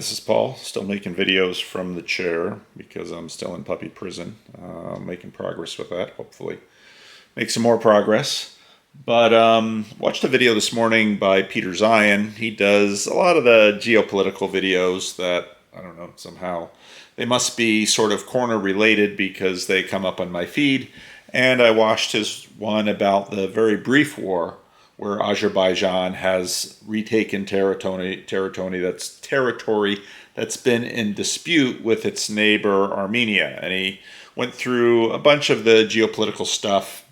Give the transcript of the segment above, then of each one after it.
Hi, this is Paul, still making videos from the chair because I'm still in puppy prison, making progress with that, hopefully make some more progress. But watched a video this morning by Peter Zion. He does a lot of the geopolitical videos that, I don't know, somehow they must be sort of corner related because they come up on my feed. And I watched his one about the very brief war where Azerbaijan has retaken territory that's been in dispute with its neighbor Armenia. And he went through a bunch of the geopolitical stuff.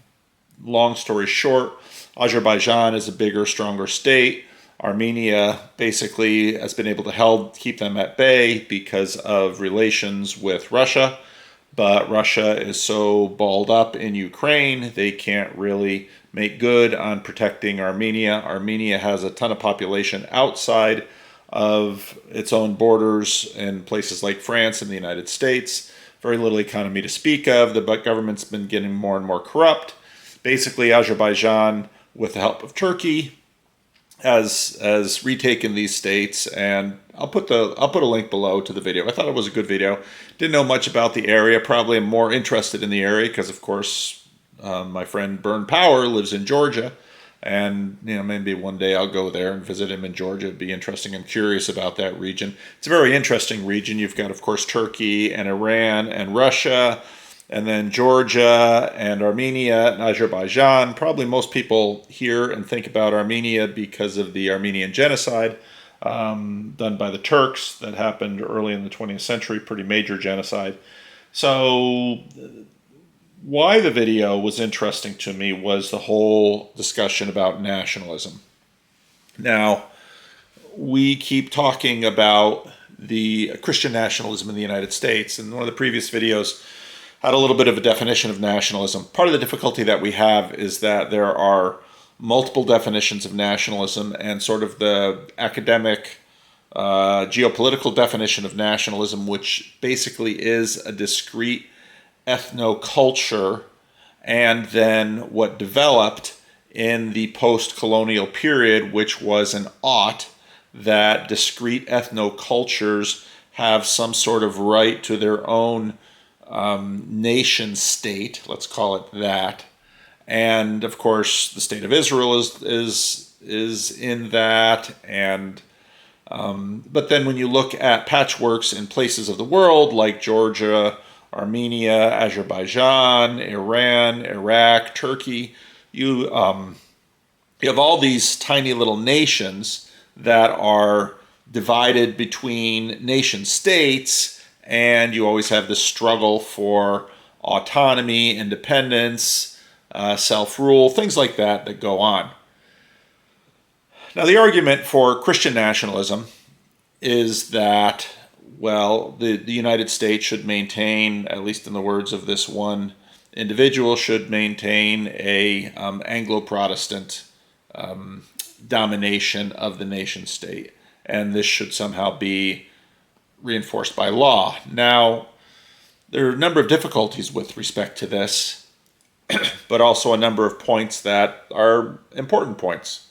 Long story short, Azerbaijan is a bigger, stronger state. Armenia basically has been able to keep them at bay because of relations with Russia. But Russia is so balled up in Ukraine, they can't really make good on protecting Armenia. Armenia has a ton of population outside of its own borders in places like France and the United States. Very little economy to speak of. The government's been getting more and more corrupt. Basically, Azerbaijan, with the help of Turkey, has retaken these states, and I'll put a link below to the video. I thought it was a good video. Didn't know much about the area. Probably am more interested in the area because, of course, my friend Burn Power lives in Georgia, and maybe one day I'll go there and visit him in Georgia. It'd be interesting. I'm curious about that region. It's a very interesting region. You've got, of course, Turkey and Iran and Russia, and then Georgia and Armenia and Azerbaijan. Probably most people hear and think about Armenia because of the Armenian genocide done by the Turks that happened early in the 20th century, pretty major genocide. So why the video was interesting to me was the whole discussion about nationalism. Now, we keep talking about the Christian nationalism in the United States, and one of the previous videos had a little bit of a definition of nationalism. Part of the difficulty that we have is that there are multiple definitions of nationalism, and sort of the academic geopolitical definition of nationalism, which basically is a discrete ethnoculture, and then what developed in the post-colonial period, which was an ought that discrete ethnocultures have some sort of right to their own nation state, let's call it that. And of course, the state of Israel is in that. And but then when you look at patchworks in places of the world like Georgia, Armenia, Azerbaijan, Iran, Iraq, Turkey, you have all these tiny little nations that are divided between nation states. And you always have this struggle for autonomy, independence, self-rule, things like that go on. Now, the argument for Christian nationalism is that, well, the United States should maintain, at least in the words of this one individual, should maintain a Anglo-Protestant domination of the nation state. And this should somehow be reinforced by law. Now, there are a number of difficulties with respect to this, but also a number of points that are important points.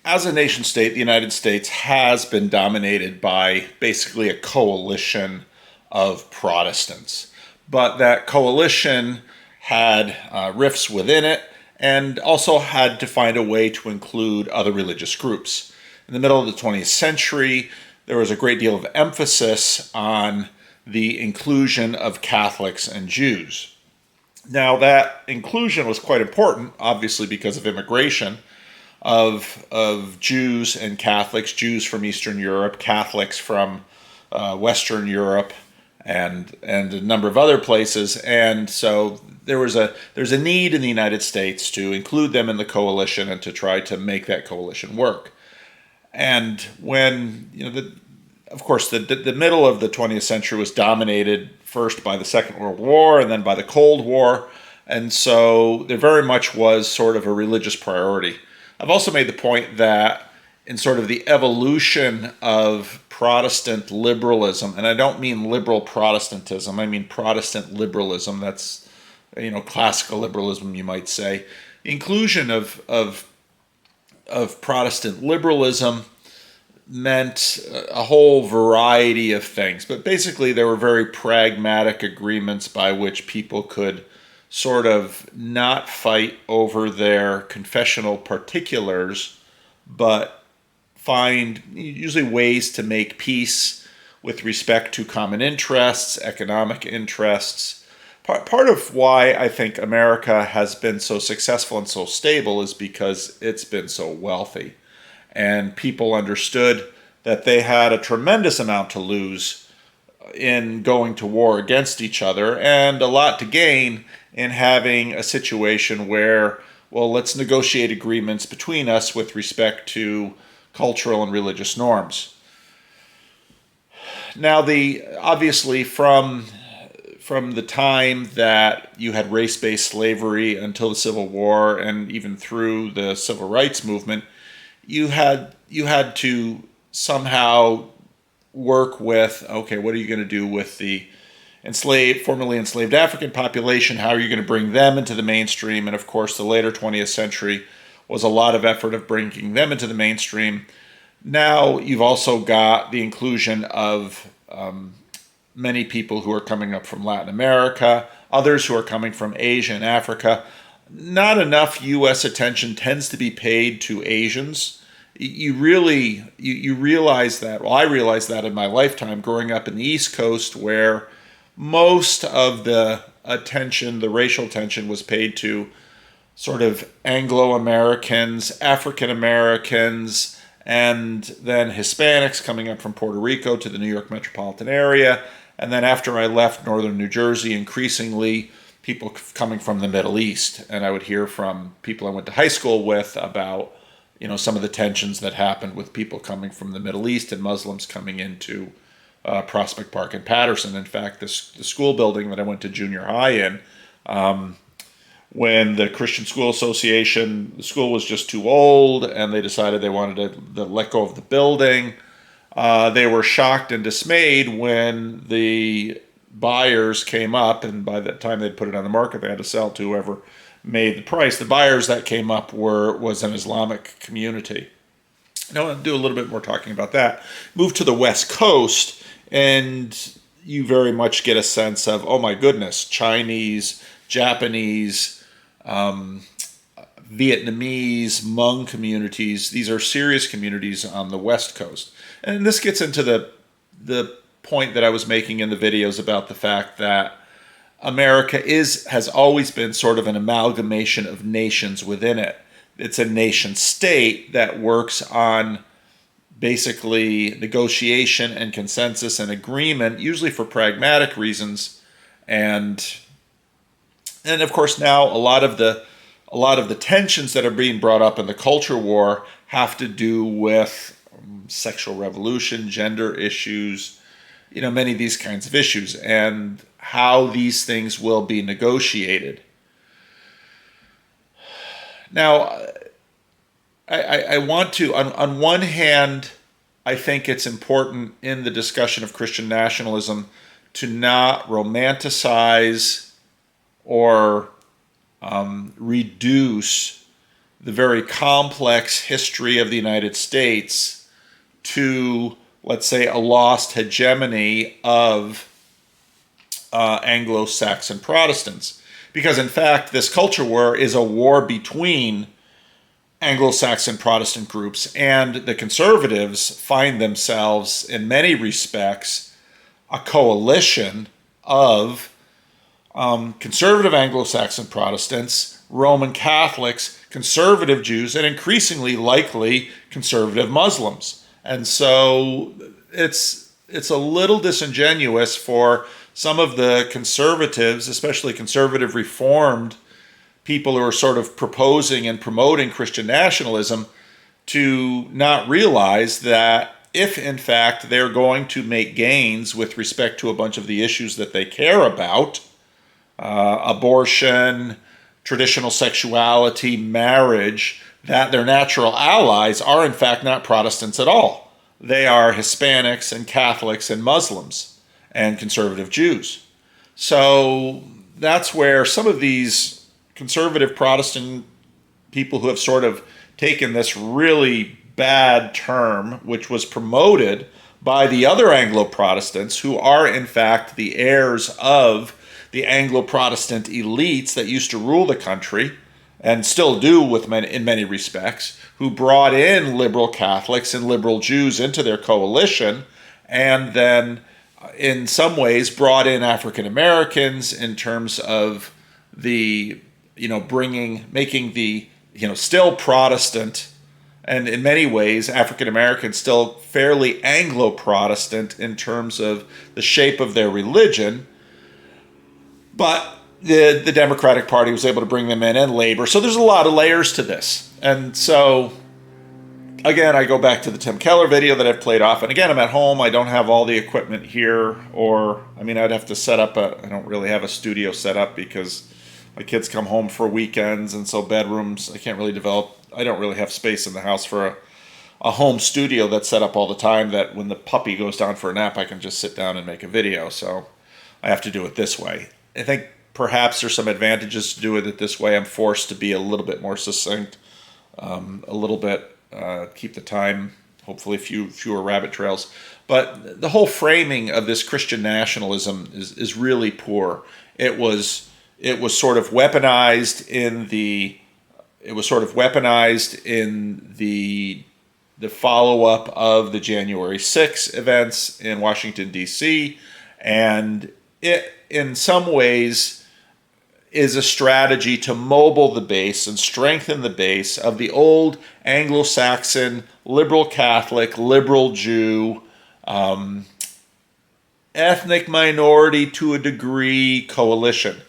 As a nation state, the United States has been dominated by basically a coalition of Protestants. But that coalition had rifts within it and also had to find a way to include other religious groups. In the middle of the 20th century, there was a great deal of emphasis on the inclusion of Catholics and Jews. Now, that inclusion was quite important, obviously because of immigration of Jews and Catholics, Jews from Eastern Europe, Catholics from Western Europe, and a number of other places. And so there's a need in the United States to include them in the coalition and to try to make that coalition work. And when, of course, the middle of the 20th century was dominated first by the Second World War and then by the Cold War. And so there very much was sort of a religious priority. I've also made the point that in sort of the evolution of Protestant liberalism, and I don't mean liberal Protestantism, I mean Protestant liberalism, that's, classical liberalism, you might say. The inclusion of Protestant liberalism meant a whole variety of things. But basically, there were very pragmatic agreements by which people could sort of not fight over their confessional particulars, but find usually ways to make peace with respect to common interests, economic interests. Part of why I think America has been so successful and so stable is because it's been so wealthy. And people understood that they had a tremendous amount to lose in going to war against each other and a lot to gain in having a situation where, well, let's negotiate agreements between us with respect to cultural and religious norms. Now, obviously from the time that you had race-based slavery until the Civil War and even through the Civil Rights Movement, you had to somehow work with, okay, what are you going to do with the formerly enslaved African population? How are you going to bring them into the mainstream? And of course, the later 20th century was a lot of effort of bringing them into the mainstream. Now you've also got the inclusion of many people who are coming up from Latin America, others who are coming from Asia and Africa. Not enough U.S. attention tends to be paid to Asians. You realize that, well, I realized that in my lifetime growing up in the East Coast, where most of the attention, the racial attention, was paid to sort of Anglo-Americans, African-Americans, and then Hispanics coming up from Puerto Rico to the New York metropolitan area. And then after I left northern New Jersey, increasingly people coming from the Middle East. And I would hear from people I went to high school with about, some of the tensions that happened with people coming from the Middle East and Muslims coming into Prospect Park and Patterson. In fact, the school building that I went to junior high in, when the Christian School Association, the school was just too old and they decided they wanted to let go of the building, they were shocked and dismayed when the buyers came up, and by the time they'd put it on the market, they had to sell to whoever made the price. The buyers that came up was an Islamic community. Now I'll do a little bit more talking about that. Move to the West Coast, and you very much get a sense of, oh my goodness, Chinese, Japanese, Vietnamese, Hmong communities. These are serious communities on the West Coast. And this gets into the point that I was making in the videos about the fact that America has always been sort of an amalgamation of nations within it. It's a nation state that works on basically negotiation and consensus and agreement, usually for pragmatic reasons. And of course now a lot of the tensions that are being brought up in the culture war have to do with sexual revolution, gender issues, many of these kinds of issues, and how these things will be negotiated. Now, I want to, on one hand, I think it's important in the discussion of Christian nationalism to not romanticize or reduce the very complex history of the United States to, let's say, a lost hegemony of Anglo-Saxon Protestants. Because in fact, this culture war is a war between Anglo-Saxon Protestant groups, and the conservatives find themselves, in many respects, a coalition of conservative Anglo-Saxon Protestants, Roman Catholics, conservative Jews, and increasingly likely conservative Muslims. And so it's a little disingenuous for some of the conservatives, especially conservative Reformed people who are sort of proposing and promoting Christian nationalism, to not realize that if in fact they're going to make gains with respect to a bunch of the issues that they care about, abortion, traditional sexuality, marriage, that their natural allies are in fact not Protestants at all. They are Hispanics and Catholics and Muslims and conservative Jews. So that's where some of these conservative Protestant people who have sort of taken this really bad term, which was promoted by the other Anglo-Protestants, who are in fact the heirs of the Anglo-Protestant elites that used to rule the country, and still do in many respects, who brought in liberal Catholics and liberal Jews into their coalition, and then in some ways brought in African Americans in terms of the, making the, still Protestant, and in many ways African Americans still fairly Anglo-Protestant in terms of the shape of their religion, but the Democratic Party was able to bring them in, and labor. So there's a lot of layers to this. And so, again, I go back to the Tim Keller video that I've played off. And again, I'm at home. I don't have all the equipment here. I'd have to set up I don't really have a studio set up because my kids come home for weekends. And so bedrooms, I don't really have space in the house for a home studio that's set up all the time, that when the puppy goes down for a nap, I can just sit down and make a video. So I have to do it this way. I think perhaps there's some advantages to doing it this way. I'm forced to be a little bit more succinct, keep the time, hopefully fewer rabbit trails. But the whole framing of this Christian nationalism is really poor. It was sort of weaponized in the follow-up of the January 6th events in Washington, D.C., and it, in some ways, is a strategy to mobile the base and strengthen the base of the old Anglo-Saxon, liberal Catholic, liberal Jew, ethnic minority to a degree coalition.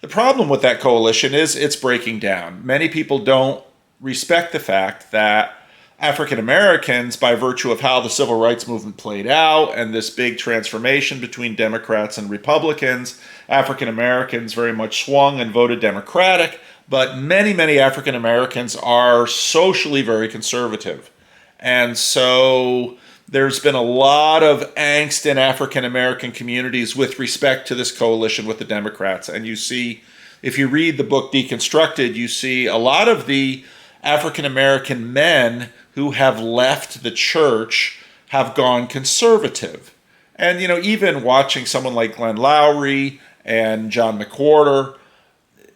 The problem with that coalition is it's breaking down. Many people don't respect the fact that African Americans, by virtue of how the civil rights movement played out and this big transformation between Democrats and Republicans, African Americans very much swung and voted Democratic, but many, many African Americans are socially very conservative. And so there's been a lot of angst in African American communities with respect to this coalition with the Democrats. And you see, if you read the book Deconstructed, you see a lot of the African American men who have left the church have gone conservative. And, even watching someone like Glenn Lowry and John McWhorter,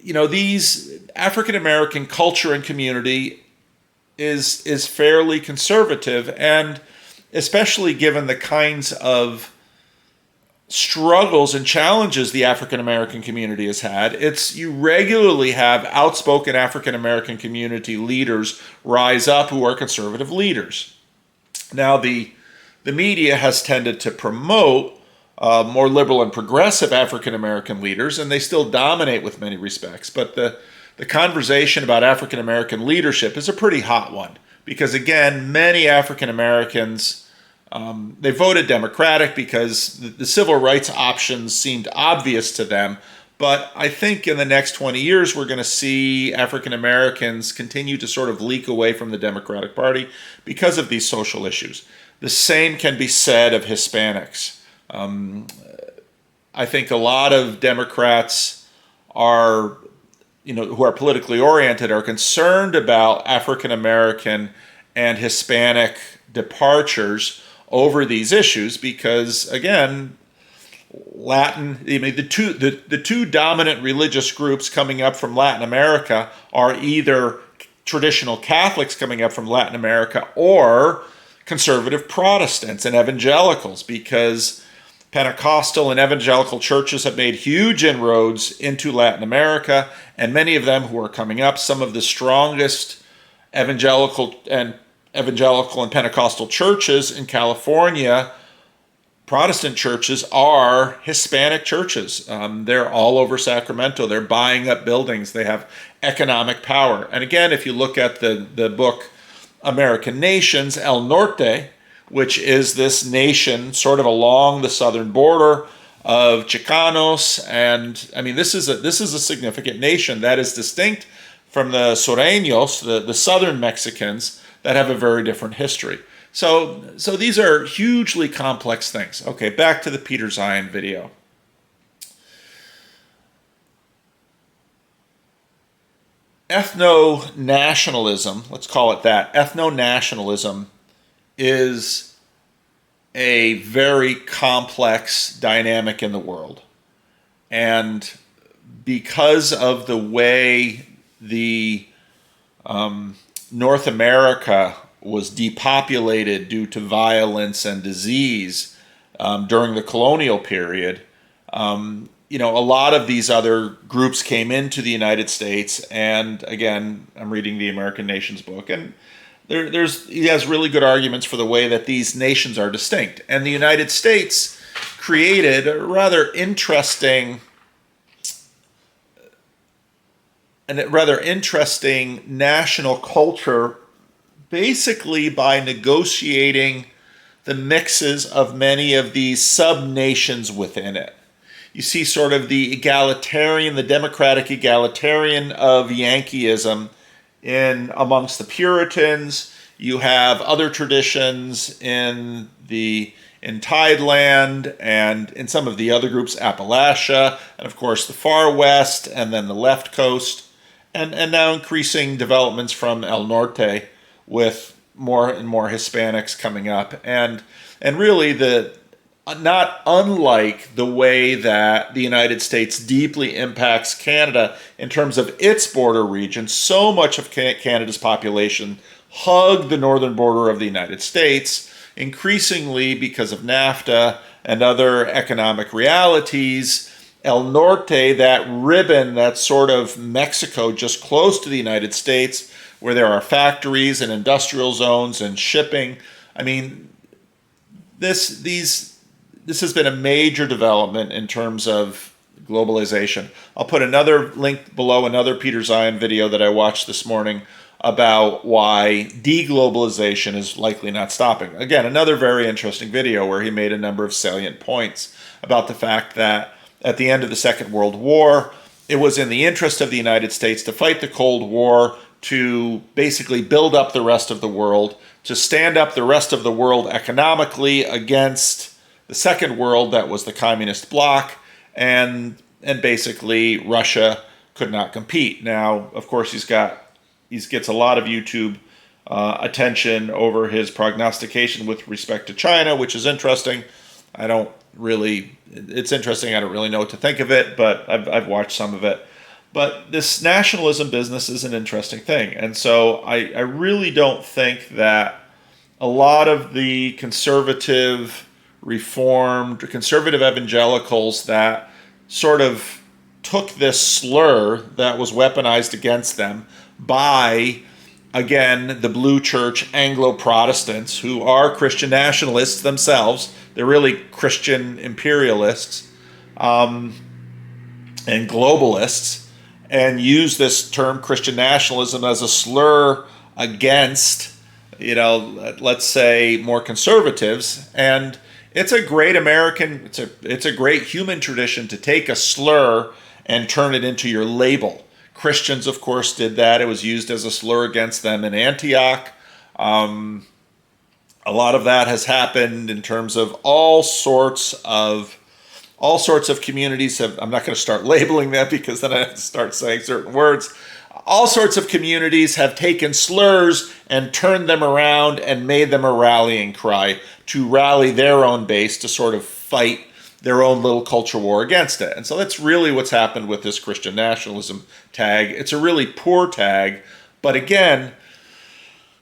these African American culture and community is fairly conservative, and especially given the kinds of struggles and challenges the African American community has had, you regularly have outspoken African American community leaders rise up who are conservative leaders. Now, the media has tended to promote more liberal and progressive African American leaders, and they still dominate with many respects. But the conversation about African American leadership is a pretty hot one, because again, many African Americans, they voted Democratic because the civil rights options seemed obvious to them. But I think in the next 20 years, we're going to see African Americans continue to sort of leak away from the Democratic Party because of these social issues. The same can be said of Hispanics. I think a lot of Democrats are, who are politically oriented, are concerned about African American and Hispanic departures over these issues because, again, the two dominant religious groups coming up from Latin America are either traditional Catholics coming up from Latin America or conservative Protestants and evangelicals, because Pentecostal and evangelical churches have made huge inroads into Latin America, and many of them who are coming up, some of the strongest evangelical and Pentecostal churches in California, Protestant churches, are Hispanic churches. They're all over Sacramento. They're buying up buildings. They have economic power. And again, if you look at the book American Nations, El Norte, which is this nation sort of along the southern border of Chicanos, and I mean this is a significant nation that is distinct from the Sureños, the southern Mexicans, that have a very different history. So these are hugely complex things. Okay, back to the Peter Zion video. ethno-nationalism, let's call it that, ethno-nationalism is a very complex dynamic in the world. And because of the way the North America was depopulated due to violence and disease during the colonial period, a lot of these other groups came into the United States. And again, I'm reading the American Nations book, and he has really good arguments for the way that these nations are distinct. And the United States created a rather interesting national culture, basically by negotiating the mixes of many of these sub-nations within it. You see sort of the democratic egalitarian of Yankeeism amongst the Puritans. You have other traditions in Tideland and in some of the other groups, Appalachia, and of course the far west, and then the left coast, and now increasing developments from El Norte with more and more Hispanics coming up, and really not unlike the way that the United States deeply impacts Canada in terms of its border region. So much of Canada's population hug the northern border of the United States, increasingly because of NAFTA and other economic realities. El Norte, that ribbon that's sort of Mexico just close to the United States, where there are factories and industrial zones and shipping. I mean, this has been a major development in terms of globalization. I'll put another link below, another Peter Zion video that I watched this morning about why deglobalization is likely not stopping. Again, another very interesting video where he made a number of salient points about the fact that at the end of the Second World War, it was in the interest of the United States to fight the Cold War, to basically build up the rest of the world, to stand up the rest of the world economically against the Second World, that was the communist bloc, and basically Russia could not compete. Now, of course, he gets a lot of YouTube attention over his prognostication with respect to China, which is interesting. It's interesting. I don't really know what to think of it, but I've watched some of it. But this nationalism business is an interesting thing. And so I really don't think that a lot of the conservative evangelicals that sort of took this slur that was weaponized against them by, again, the Blue Church Anglo-Protestants, who are Christian nationalists themselves. They're really Christian imperialists and globalists, and use this term Christian nationalism as a slur against, let's say, more conservatives. And it's a great it's a great human tradition to take a slur and turn it into your label. Christians, of course, did that. It was used as a slur against them in Antioch. A lot of that has happened in terms of all sorts of communities. I'm not going to start labeling them because then I have to start saying certain words. All sorts of communities have taken slurs and turned them around and made them a rallying cry to rally their own base to sort of fight their own little culture war against it. And so that's really what's happened with this Christian nationalism tag. It's a really poor tag. But again,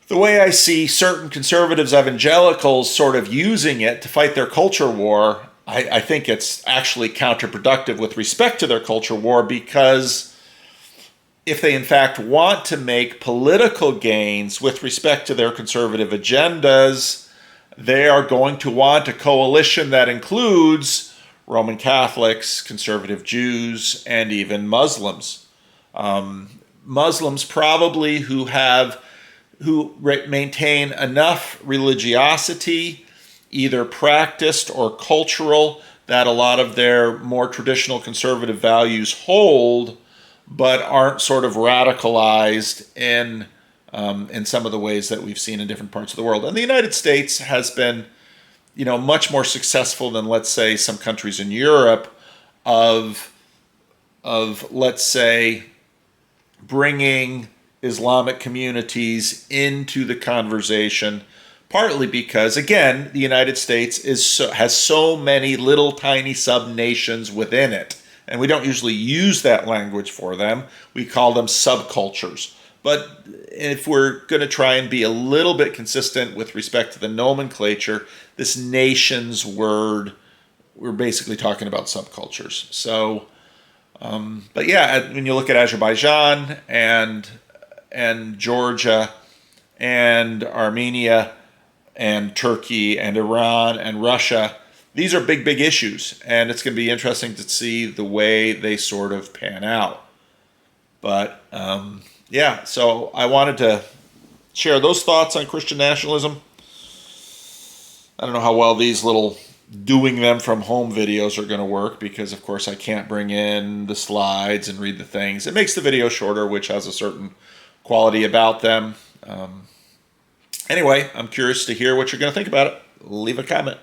the way I see certain conservatives, evangelicals sort of using it to fight their culture war, I think it's actually counterproductive with respect to their culture war, because if they in fact want to make political gains with respect to their conservative agendas, they are going to want a coalition that includes Roman Catholics, conservative Jews, and even Muslims. Muslims probably who maintain enough religiosity, either practiced or cultural, that a lot of their more traditional conservative values hold, but aren't sort of radicalized in some of the ways that we've seen in different parts of the world. And the United States has been, much more successful than, let's say, some countries in Europe of let's say, bringing Islamic communities into the conversation, partly because, again, the United States has so many little tiny sub-nations within it, and we don't usually use that language for them. We call them subcultures. But if we're going to try and be a little bit consistent with respect to the nomenclature, this nations word, we're basically talking about subcultures. So, but yeah, when you look at Azerbaijan and Georgia and Armenia and Turkey and Iran and Russia, these are big, big issues. And it's going to be interesting to see the way they sort of pan out. But yeah, so I wanted to share those thoughts on Christian nationalism. I don't know how well these little doing them from home videos are going to work because, of course, I can't bring in the slides and read the things. It makes the video shorter, which has a certain quality about them. Anyway, I'm curious to hear what you're going to think about it. Leave a comment.